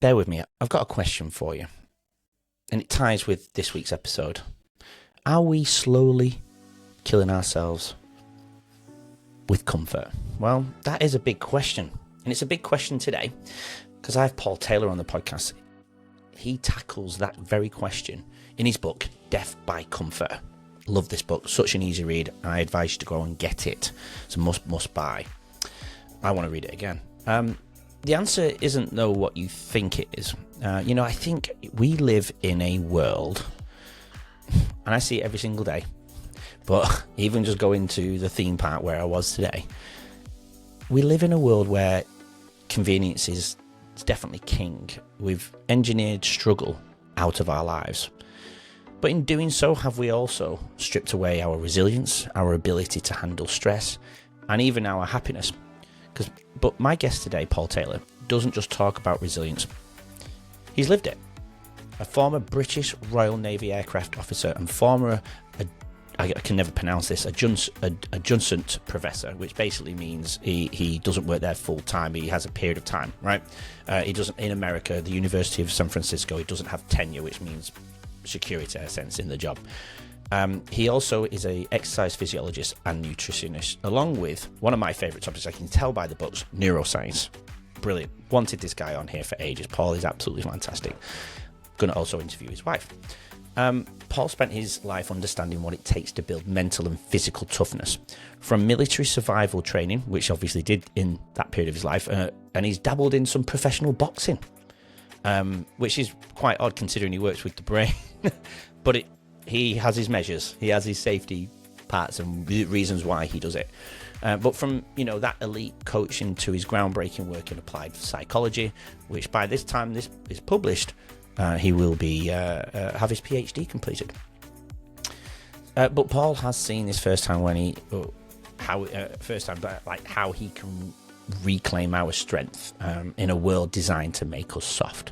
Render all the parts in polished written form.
bear with me. I've got a question for you, and it ties with this week's episode. Are we slowly killing ourselves with comfort? Well, that is a big question, and it's a big question today because I have Paul Taylor on the podcast. He tackles that very question in his book, Death by Comfort. Love this book, such an easy read. I advise you to go and get it. It's a must buy. I want to read it again. The answer isn't no what you think it is. I think we live in a world, and I see it every single day, but even just going to the theme park where I was today, we live in a world where convenience is definitely king. We've engineered struggle out of our lives. But in doing so, have we also stripped away our resilience, our ability to handle stress, and even our happiness? But my guest today, Paul Taylor, doesn't just talk about resilience. He's lived it. A former British Royal Navy aircraft officer and former, I can never pronounce this, adjunct professor, which basically means he doesn't work there full time. He has a period of time, right? He doesn't, in America, the University of San Francisco, he doesn't have tenure, which means security, in a sense, in the job. He also is a exercise physiologist and nutritionist, along with one of my favorite topics, I can tell by the books, neuroscience. Brilliant. Wanted this guy on here for ages. Paul is absolutely fantastic. Going to also interview his wife. Paul spent his life understanding what it takes to build mental and physical toughness, from military survival training, which obviously did in that period of his life, and he's dabbled in some professional boxing, which is quite odd considering he works with the brain. But he has his measures, he has his safety parts and reasons why he does it. But from that elite coaching to his groundbreaking work in applied psychology, which by this time this is published, he will be have his PhD completed. But Paul has seen this firsthand how he can reclaim our strength in a world designed to make us soft.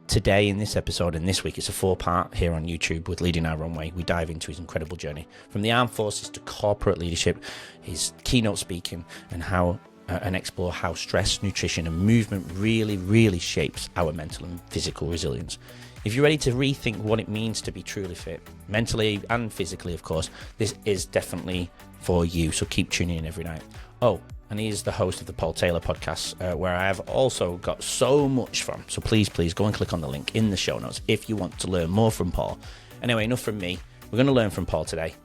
Today, in this episode, and this week, it's a 4-part here on YouTube with Leading Our Own Way. We dive into his incredible journey from the armed forces to corporate leadership, his keynote speaking, and explore how stress, nutrition, and movement really shapes our mental and physical resilience. If you're ready to rethink what it means to be truly fit, mentally and physically, of course, this is definitely for you. So keep tuning in every night. Oh, and he is the host of the Paul Taylor podcast, where I have also got so much from. So please go and click on the link in the show notes if you want to learn more from Paul. Anyway, enough from me. We're going to learn from Paul today.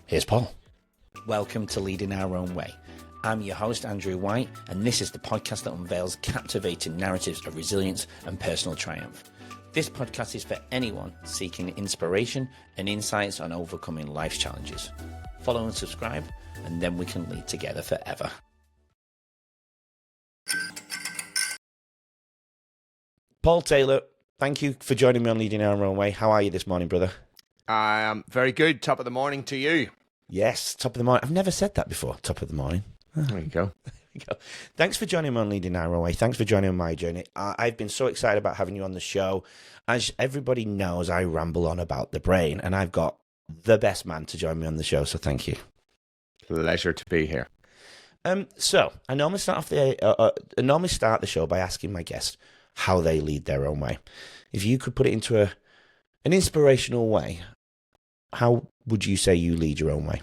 Here's Paul. Welcome to Leading Our Own Way. I'm your host, Andrew White, and this is the podcast that unveils captivating narratives of resilience and personal triumph. This podcast is for anyone seeking inspiration and insights on overcoming life's challenges. Follow and subscribe, and then we can lead together forever. Paul Taylor, thank you for joining me on Leading Our Own Way. How are you this morning, brother? I am very good. Top of the morning to you. Yes, top of the morning. I've never said that before, top of the morning. There you go. Thanks for joining me on Leading Our Own Way. Thanks for joining on my journey. I've been so excited about having you on the show. As everybody knows, I ramble on about the brain, and I've got the best man to join me on the show, so thank you. Pleasure to be here. So I normally start the show by asking my guests how they lead their own way. If you could put it into an inspirational way, how would you say you lead your own way?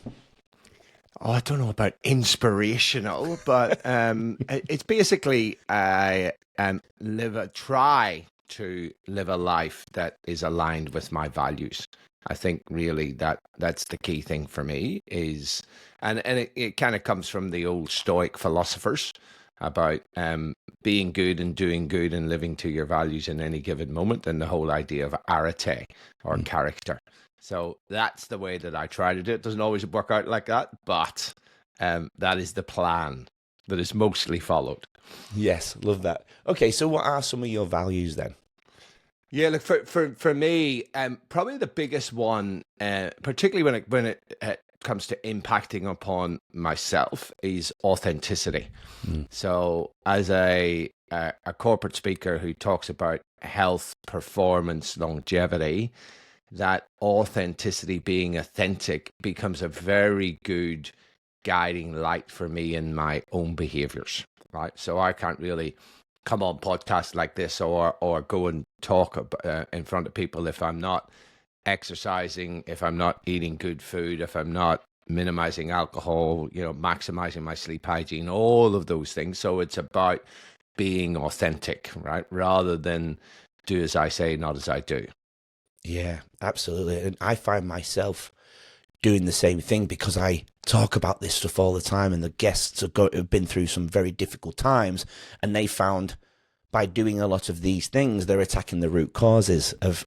Oh, I don't know about inspirational, but it's basically I try to live a life that is aligned with my values. I think really that's the key thing for me is, and it kind of comes from the old Stoic philosophers about being good and doing good and living to your values in any given moment, and the whole idea of arete or character. So that's the way that I try to do it. It doesn't always work out like that, but that is the plan that is mostly followed. Yes, love that. Okay, so what are some of your values then? Yeah, look, for me, probably the biggest one, particularly when it comes to impacting upon myself, is authenticity. So as a corporate speaker who talks about health, performance, longevity, that authenticity, being authentic, becomes a very good guiding light for me in my own behaviors, right? So I can't really come on podcasts like this or go and talk in front of people if I'm not exercising, if I'm not eating good food, if I'm not minimizing alcohol, maximizing my sleep hygiene, all of those things. So it's about being authentic, right? Rather than do as I say, not as I do. Yeah, absolutely. And I find myself doing the same thing because I talk about this stuff all the time, and the guests have been through some very difficult times, and they found by doing a lot of these things, they're attacking the root causes of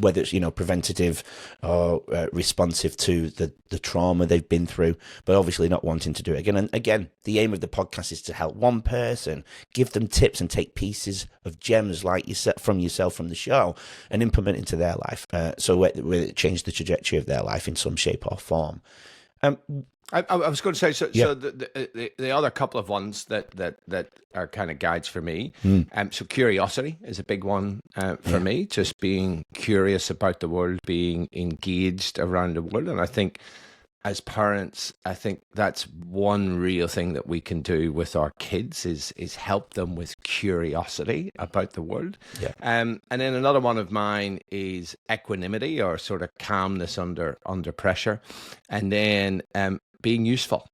whether it's, preventative or responsive to the trauma they've been through, but obviously not wanting to do it again. And again, the aim of the podcast is to help one person, give them tips and take pieces of gems like from the show and implement into their life. So it change the trajectory of their life in some shape or form. I was going to say, so the other couple of ones that are kind of guides for me. So curiosity is a big one for me, just being curious about the world, being engaged around the world. And I think as parents, I think that's one real thing that we can do with our kids is help them with curiosity about the world. Yeah. And then another one of mine is equanimity, or sort of calmness under pressure. And then being useful.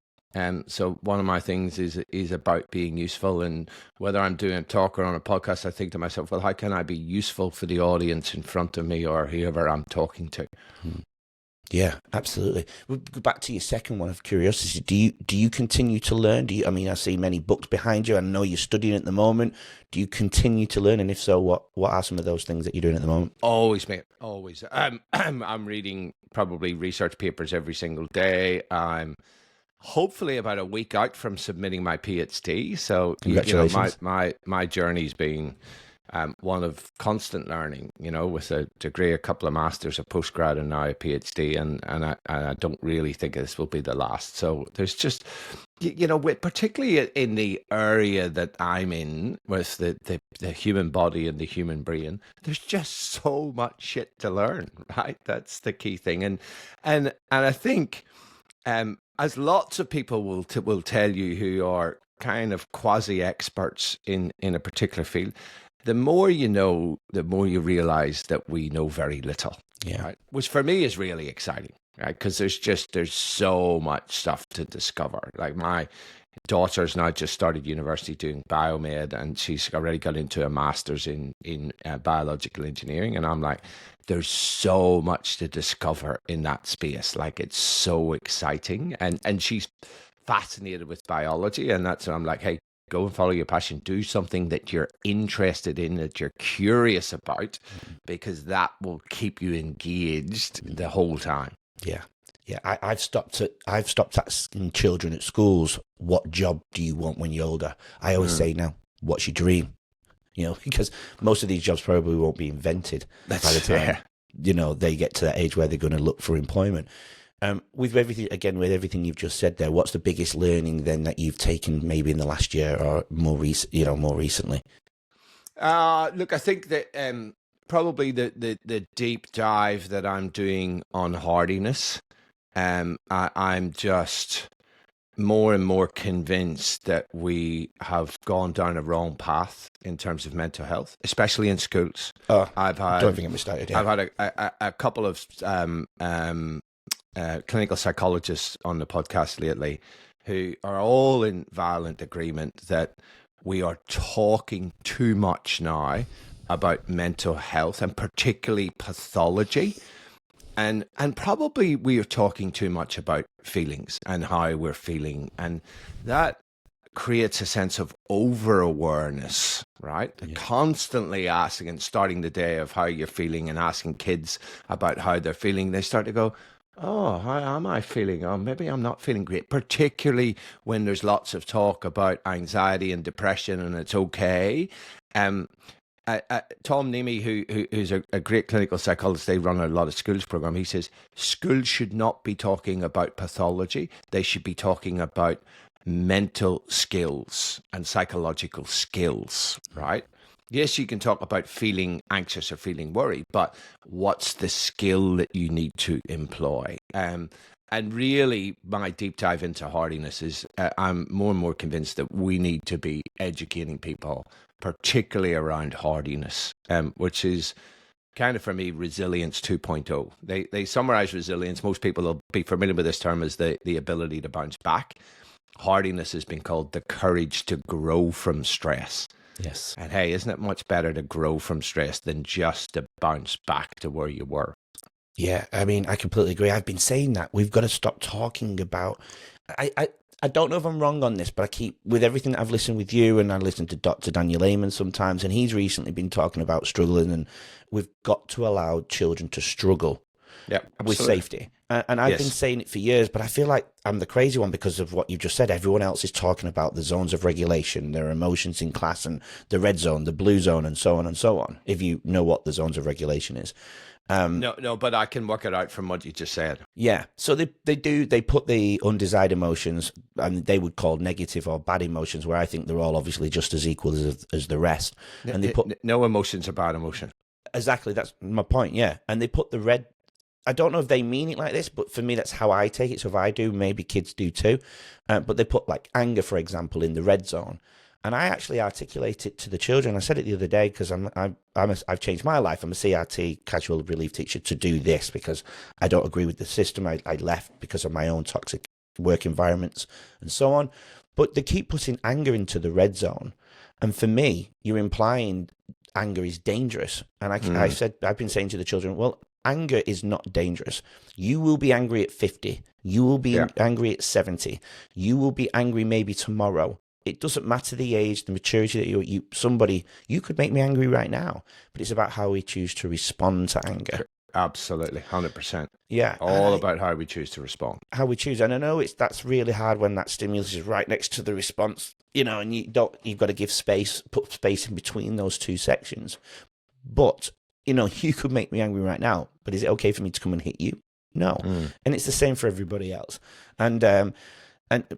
So one of my things is about being useful, and whether I'm doing a talk or on a podcast, I think to myself, well, how can I be useful for the audience in front of me or whoever I'm talking to? Yeah, absolutely. We'll go back to your second one of curiosity. Do you continue to learn? I see many books behind you. I know you're studying at the moment. Do you continue to learn? And if so, what are some of those things that you're doing at the moment? Always, mate. Always. I'm reading probably research papers every single day. I'm hopefully about a week out from submitting my PhD. So congratulations. My journey's been one of constant learning, with a degree, a couple of masters, a postgrad, and now a PhD, and I don't really think this will be the last. So there's just, particularly in the area that I'm in with the human body and the human brain, there's just so much shit to learn, right? That's the key thing, and I think as lots of people will tell you who are kind of quasi experts in a particular field. The more you know, the more you realize that we know very little. Yeah. Right? Which for me is really exciting, right? Because there's so much stuff to discover. Like my daughter's now just started university doing biomed, and she's already got into a master's in biological engineering. And I'm like, there's so much to discover in that space. Like, it's so exciting. And she's fascinated with biology. And that's when I'm like, hey, go and follow your passion. Do something that you're interested in, that you're curious about, because that will keep you engaged the whole time. Yeah. Yeah, I've stopped asking children at schools, what job do you want when you're older? I always say now, what's your dream? Because most of these jobs probably won't be invented by the time they get to that age where they're going to look for employment. With everything you've just said there, what's the biggest learning then that you've taken maybe in the last year or more recently? Look, I think that probably the deep dive that I'm doing on hardiness. I'm just more and more convinced that we have gone down a wrong path in terms of mental health, especially in schools. Don't think it was started. Yeah. I've had a couple of clinical psychologists on the podcast lately who are all in violent agreement that we are talking too much now about mental health, and particularly pathology. And probably we are talking too much about feelings and how we're feeling. And that creates a sense of over-awareness, right? Yeah. Constantly asking and starting the day of how you're feeling and asking kids about how they're feeling. They start to go, oh, how am I feeling? Oh, maybe I'm not feeling great, particularly when there's lots of talk about anxiety and depression, and it's okay. Tom Nemi, who's a great clinical psychologist, they run a lot of schools program. He says schools should not be talking about pathology. They should be talking about mental skills and psychological skills, right? Yes, you can talk about feeling anxious or feeling worried, but what's the skill that you need to employ? And really, my deep dive into hardiness is I'm more and more convinced that we need to be educating people, particularly around hardiness, which is kind of, for me, resilience 2.0. They summarize resilience. Most people will be familiar with this term as the ability to bounce back. Hardiness has been called the courage to grow from stress. Yes. And hey, isn't it much better to grow from stress than just to bounce back to where you were? Yeah, I mean, I completely agree. I've been saying that we've got to stop talking about. I don't know if I'm wrong on this, but I keep, with everything that I've listened with you, and I listen to Dr. Daniel Amen sometimes, and he's recently been talking about struggling, and we've got to allow children to struggle with safety. And I've been saying it for years, but I feel like I'm the crazy one because of what you just said. Everyone else is talking about the zones of regulation, their emotions in class, and the red zone, the blue zone, and so on and so on, if you know what the zones of regulation is. No, but I can work it out from what you just said. Yeah, so they put the undesired emotions, and they would call negative or bad emotions, where I think they're all obviously just as equal as the rest. And they put no emotion's a bad emotion. Exactly, that's my point. Yeah, and they put the red. I don't know if they mean it like this, but for me, that's how I take it. So if I do, maybe kids do too. But they put like anger, for example, in the red zone. And I actually articulate it to the children. I said it the other day because I've changed my life. I'm a CRT, casual relief teacher, to do this because I don't agree with the system. I left because of my own toxic work environments and so on. But they keep putting anger into the red zone. And for me, you're implying anger is dangerous. And I've been saying to the children, well, anger is not dangerous. You will be angry at 50. You will be angry at 70. You will be angry maybe tomorrow. It doesn't matter the age, the maturity that you could make me angry right now, but it's about how we choose to respond to anger. Absolutely, 100%. Yeah, all about how we choose to respond. How we choose, and I know that's really hard when that stimulus is right next to the response, and you've got to give space, put space in between those two sections. But you could make me angry right now, but is it okay for me to come and hit you? No, and it's the same for everybody else, and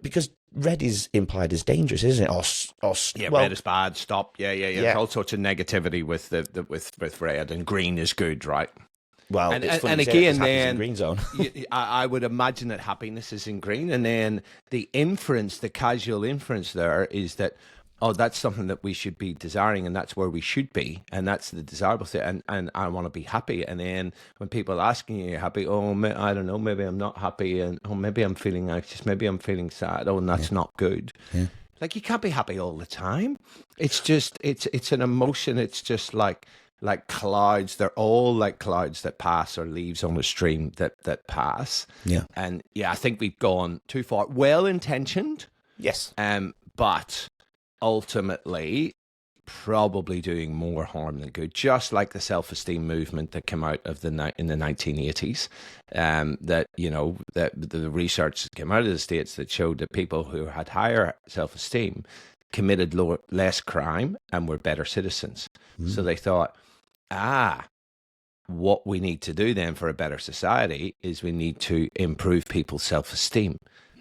because red is implied as dangerous, isn't it? Red is bad. Stop. Yeah. There's all sorts of negativity with with red, and green is good, right? Well, and again, then green zone. I would imagine that happiness is in green, and then the casual inference there is that, oh, that's something that we should be desiring, and that's where we should be, and that's the desirable thing, and I want to be happy. And then when people are asking you, happy, I don't know, maybe I'm not happy, and maybe I'm feeling anxious, maybe I'm feeling sad, and that's not good. Yeah. Like, you can't be happy all the time. It's just, it's an emotion. It's just like clouds. They're all like clouds that pass, or leaves on a stream that pass. Yeah. And I think we've gone too far. Well-intentioned. Yes. But ultimately probably doing more harm than good, just like the self-esteem movement that came out of in the 1980s, that the research came out of the States that showed that people who had higher self-esteem committed less crime and were better citizens. So they thought, what we need to do then for a better society is we need to improve people's self-esteem.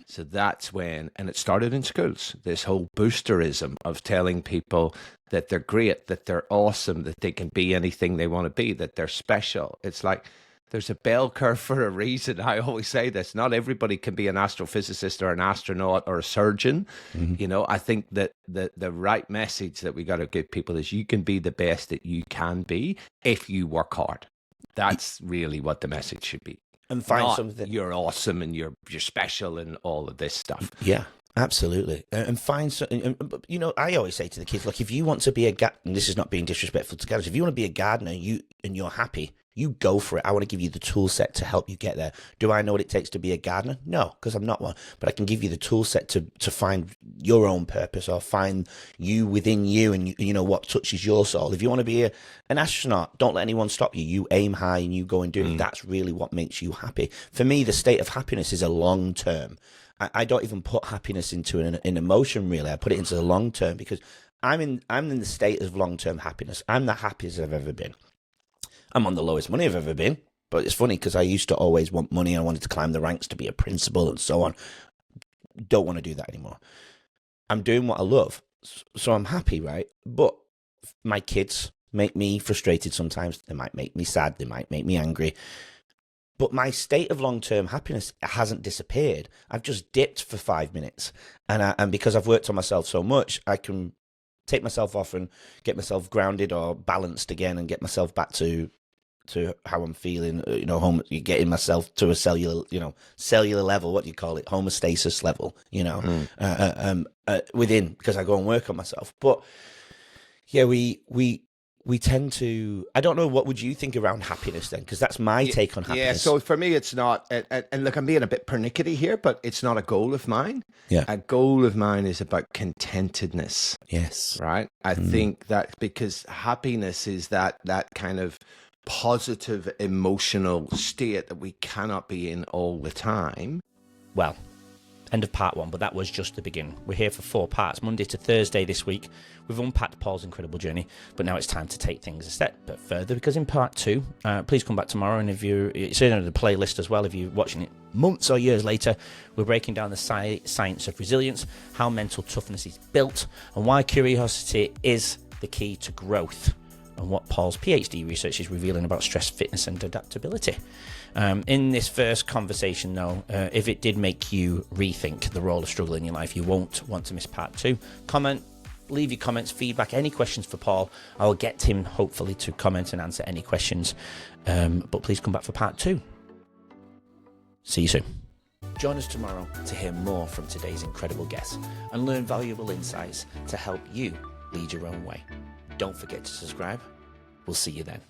So that's when, and it started in schools, this whole boosterism of telling people that they're great, that they're awesome, that they can be anything they want to be, that they're special. It's like there's a bell curve for a reason. I always say this. Not everybody can be an astrophysicist or an astronaut or a surgeon. I think that the right message that we got to give people is you can be the best that you can be if you work hard. That's really what the message should be. And find something. You're awesome and you're special and all of this stuff. Yeah, absolutely. And find something. I always say to the kids, look, if you want to be and this is not being disrespectful to gardeners, if you want to be a gardener, and you're happy, you go for it. I want to give you the tool set to help you get there. Do I know what it takes to be a gardener? No, because I'm not one. But I can give you the tool set to find your own purpose, or find you within you, and what touches your soul. If you want to be an astronaut, don't let anyone stop you. You aim high and you go and do it. That's really what makes you happy. For me, the state of happiness is a long term. I don't even put happiness into an emotion, really. I put it into the long term, because I'm in the state of long term happiness. I'm the happiest I've ever been. I'm on the lowest money I've ever been, but it's funny because I used to always want money. I wanted to climb the ranks to be a principal and so on. Don't want to do that anymore. I'm doing what I love, so I'm happy, right? But my kids make me frustrated sometimes. They might make me sad. They might make me angry. But my state of long-term happiness hasn't disappeared. I've just dipped for 5 minutes. And because I've worked on myself so much, I can take myself off and get myself grounded or balanced again and get myself back to how I'm feeling, getting myself to a cellular level, what do you call it? Homeostasis level, within, because I go and work on myself. But yeah, we tend to, I don't know, what would you think around happiness then? Because that's my take on happiness. Yeah, so for me, it's not, and look, I'm being a bit pernickety here, but it's not a goal of mine. Yeah. A goal of mine is about contentedness. Yes. Right? I think that because happiness is that kind of positive emotional state that we cannot be in all the time. Well, end of part 1, but that was just the beginning. We're here for 4 parts, Monday to Thursday this week. We've unpacked Paul's incredible journey, but now it's time to take things a step further, because in part 2, please come back tomorrow, and it's in the playlist as well, if you're watching it months or years later, we're breaking down the science of resilience, how mental toughness is built, and why curiosity is the key to growth, and what Paul's PhD research is revealing about stress, fitness, and adaptability. In this first conversation, though, if it did make you rethink the role of struggle in your life, you won't want to miss part 2. Leave your comments, feedback, any questions for Paul. I'll get him, hopefully, to comment and answer any questions. But please come back for part 2. See you soon. Join us tomorrow to hear more from today's incredible guests and learn valuable insights to help you lead your own way. Don't forget to subscribe. We'll see you then.